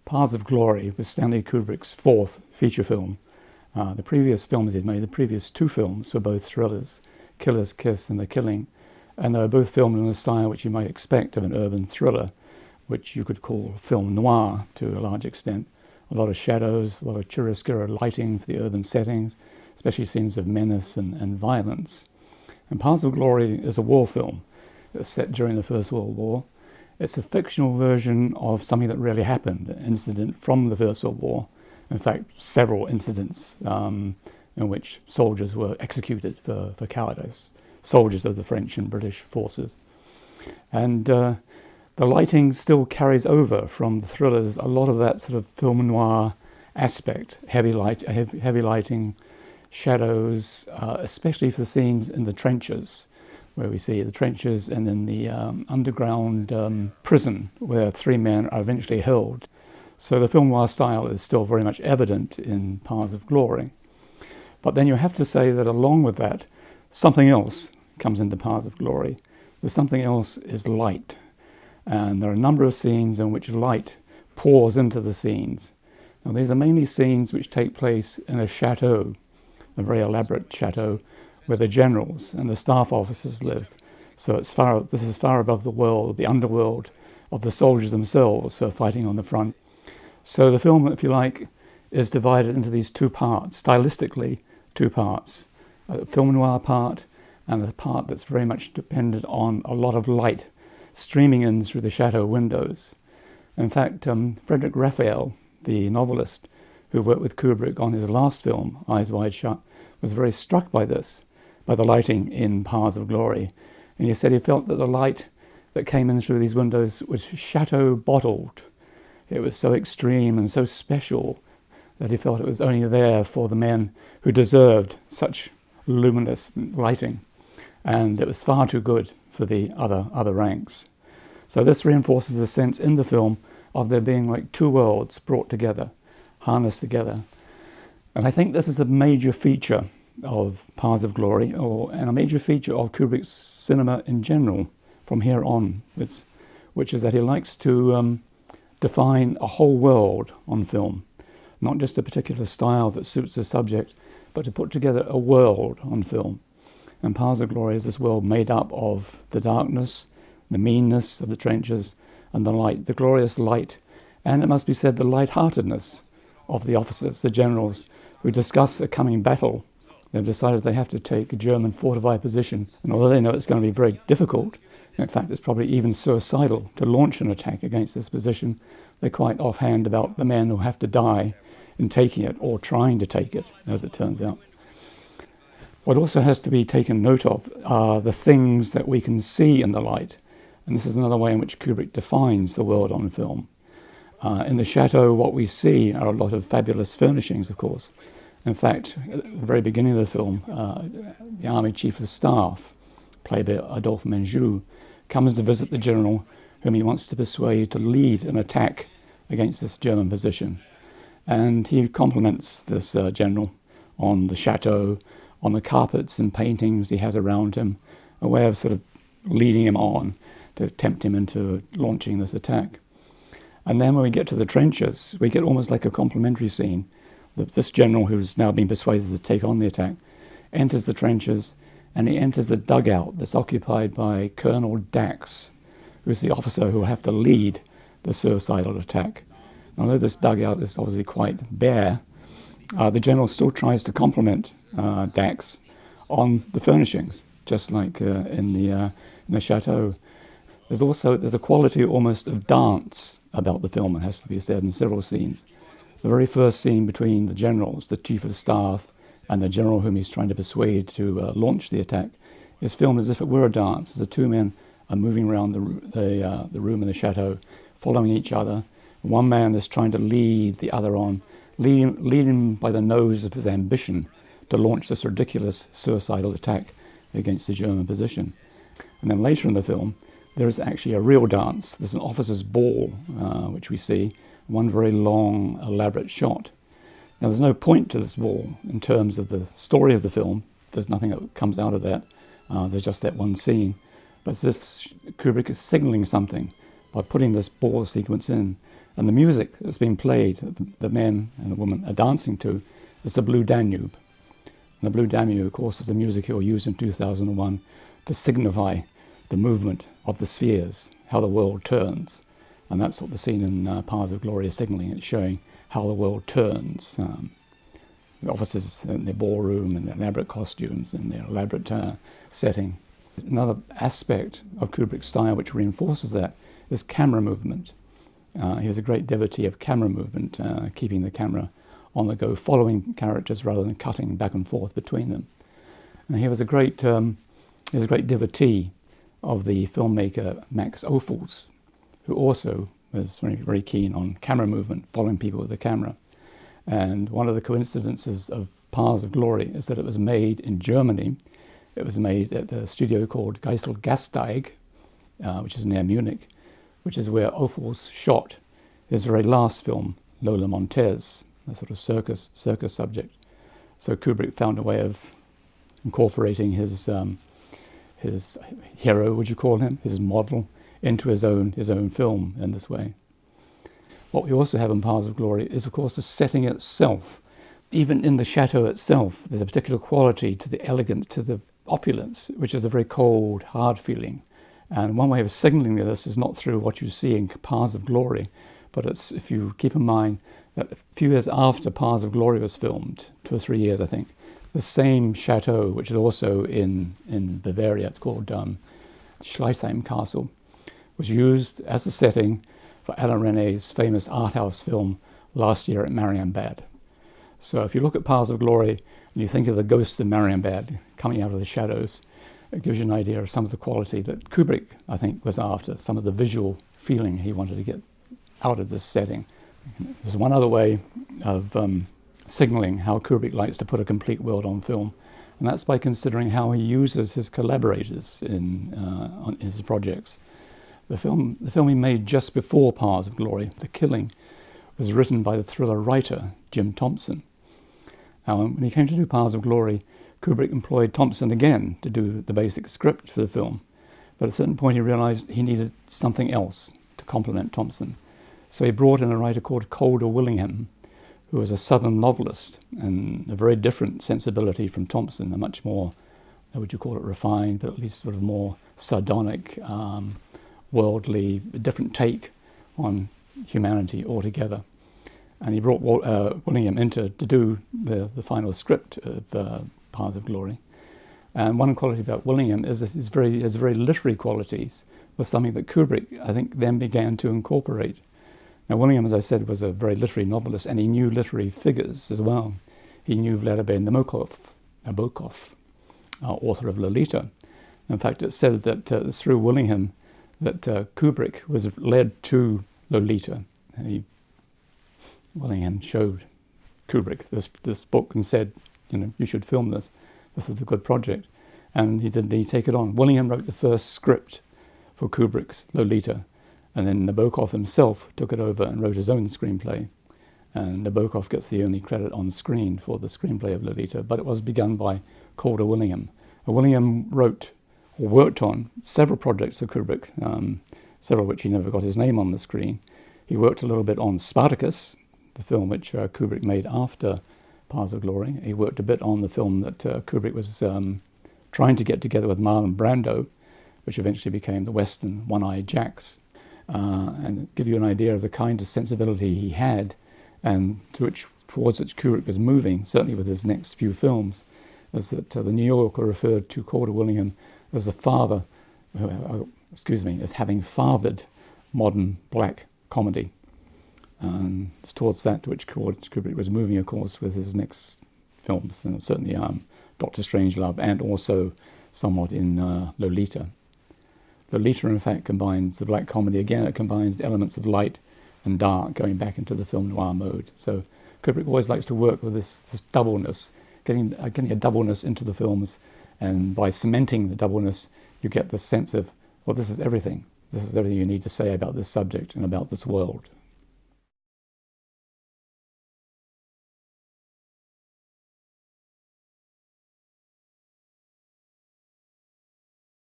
Paths of Glory was Stanley Kubrick's fourth feature film. The previous films he'd made, the previous two films, were both thrillers, Killer's Kiss and The Killing, and they were both filmed in a style which you might expect of an urban thriller, which you could call film noir to a large extent. A lot of shadows, a lot of chiaroscuro lighting for the urban settings, especially scenes of menace and violence. And Paths of Glory is a war film. It's set during the First World War. It's a fictional version of something that really happened, an incident from the First World War. In fact, several incidents in which soldiers were executed for cowardice, soldiers of the French and British forces. And the lighting still carries over from the thrillers, a lot of that sort of film noir aspect, heavy lighting, shadows, especially for the scenes in the trenches, where we see the trenches and then the underground prison where three men are eventually held. So the film noir style is still very much evident in Paths of Glory. But then you have to say that along with that, something else comes into Paths of Glory. The something else is light. And there are a number of scenes in which light pours into the scenes. Now these are mainly scenes which take place in a chateau, a very elaborate chateau, where the generals and the staff officers live. So this is far above the world, the underworld of the soldiers themselves who are fighting on the front. So the film, if you like, is divided into these two parts, stylistically two parts. A film noir part and a part that's very much dependent on a lot of light streaming in through the chateau windows. In fact, Frederick Raphael, the novelist who worked with Kubrick on his last film, Eyes Wide Shut, was very struck by this, by the lighting in Paths of Glory. And he said he felt that the light that came in through these windows was chateau bottled. It was so extreme and so special that he felt it was only there for the men who deserved such luminous lighting. And it was far too good for the other ranks. So this reinforces the sense in the film of there being like two worlds brought together, harnessed together. And I think this is a major feature of Paths of Glory, and a major feature of Kubrick's cinema in general from here on, which is that he likes to define a whole world on film, not just a particular style that suits the subject, but to put together a world on film. And Paths of Glory is this world made up of the darkness, the meanness of the trenches, and the light, the glorious light, and it must be said, the light-heartedness of the officers, the generals, who discuss a coming battle. They've decided they have to take a German fortified position, and although they know it's going to be very difficult, in fact it's probably even suicidal to launch an attack against this position, they're quite offhand about the men who have to die in taking it, or trying to take it, as it turns out. What also has to be taken note of are the things that we can see in the light, and this is another way in which Kubrick defines the world on film. In the chateau, what we see are a lot of fabulous furnishings, of course. In fact, at the very beginning of the film, the Army Chief of Staff, played by Adolphe Menjou, comes to visit the general whom he wants to persuade to lead an attack against this German position. And he compliments this general on the chateau, on the carpets and paintings he has around him, a way of sort of leading him on to tempt him into launching this attack. And then when we get to the trenches, we get almost like a complimentary scene. This general, who's now been persuaded to take on the attack, enters the trenches, and he enters the dugout that's occupied by Colonel Dax, who's the officer who will have to lead the suicidal attack. And although this dugout is obviously quite bare, the general still tries to compliment Dax on the furnishings, just like in the chateau. There's a quality almost of dance about the film, it has to be said, in several scenes. The very first scene between the generals, the chief of staff, and the general whom he's trying to persuade to launch the attack is filmed as if it were a dance. The two men are moving around the room in the chateau, following each other. One man is trying to lead the other on, lead him by the nose of his ambition to launch this ridiculous suicidal attack against the German position. And then later in the film, there is actually a real dance. There's an officer's ball, which we see, one very long, elaborate shot. Now, there's no point to this ball in terms of the story of the film. There's nothing that comes out of that. There's just that one scene. But as if Kubrick is signaling something by putting this ball sequence in. And the music that's being played, that the men and the woman are dancing to, is the Blue Danube. And the Blue Danube, of course, is the music he will use in 2001 to signify the movement of the spheres, how the world turns. And that's what the scene in Paths of Glory is signaling. It's showing how the world turns. The officers in their ballroom and their elaborate costumes and their elaborate setting. Another aspect of Kubrick's style which reinforces that is camera movement. He was a great devotee of camera movement, keeping the camera on the go, following characters rather than cutting back and forth between them. And he was a great devotee of the filmmaker Max Ophuls, who also was very, very keen on camera movement, following people with the camera. And one of the coincidences of Paths of Glory is that it was made in Germany. It was made at a studio called Geiselgasteig, which is near Munich, which is where Ophuls shot his very last film, Lola Montez, a sort of circus subject. So Kubrick found a way of incorporating his hero, would you call him, his model, into his own film in this way. What we also have in Paths of Glory is, of course, the setting itself. Even in the chateau itself, there's a particular quality to the elegance, to the opulence, which is a very cold, hard feeling. And one way of signalling this is not through what you see in Paths of Glory, but it's if you keep in mind that a few years after Paths of Glory was filmed, 2 or 3 years I think, the same chateau, which is also in Bavaria, it's called Schleißheim Castle, was used as a setting for Alain René's famous art house film Last Year at Marienbad. So if you look at Paths of Glory and you think of the ghost of Marienbad coming out of the shadows, it gives you an idea of some of the quality that Kubrick, I think, was after, some of the visual feeling he wanted to get out of this setting. There's one other way of signaling how Kubrick likes to put a complete world on film, and that's by considering how he uses his collaborators on his projects. The film he made just before Paths of Glory, The Killing, was written by the thriller writer Jim Thompson. When he came to do Paths of Glory, Kubrick employed Thompson again to do the basic script for the film, but at a certain point he realized he needed something else to complement Thompson. So he brought in a writer called Calder Willingham, who was a Southern novelist and a very different sensibility from Thompson, a much more, how would you call it, refined, but at least sort of more sardonic, worldly, different take on humanity altogether. And he brought Willingham in to do the final script of Paths of Glory. And one quality about Willingham is that his very literary qualities was something that Kubrick, I think, then began to incorporate. Now, Willingham, as I said, was a very literary novelist, and he knew literary figures as well. He knew Vladimir Nabokov, author of Lolita. In fact, it's said that it's through Willingham that Kubrick was led to Lolita. Willingham showed Kubrick this book and said, you should film this. This is a good project. And he take it on. Willingham wrote the first script for Kubrick's Lolita. And then Nabokov himself took it over and wrote his own screenplay. And Nabokov gets the only credit on screen for the screenplay of Lolita, but it was begun by Calder Willingham. Willingham wrote or worked on several projects for Kubrick, several of which he never got his name on the screen. He worked a little bit on Spartacus, the film which Kubrick made after Paths of Glory. He worked a bit on the film that Kubrick was trying to get together with Marlon Brando, which eventually became the Western One-Eyed Jacks. And give you an idea of the kind of sensibility he had and towards which Kubrick was moving, certainly with his next few films, is that the New Yorker referred to Calder Willingham as the father, as having fathered modern black comedy. And it's towards that to which Kubrick was moving, of course, with his next films, and certainly Dr. Strangelove and also somewhat in Lolita. Lolita, in fact, combines the black comedy. Again, it combines the elements of light and dark, going back into the film noir mode. So Kubrick always likes to work with this doubleness, getting a doubleness into the films, and by cementing the doubleness, you get the sense of, well, this is everything. This is everything you need to say about this subject and about this world.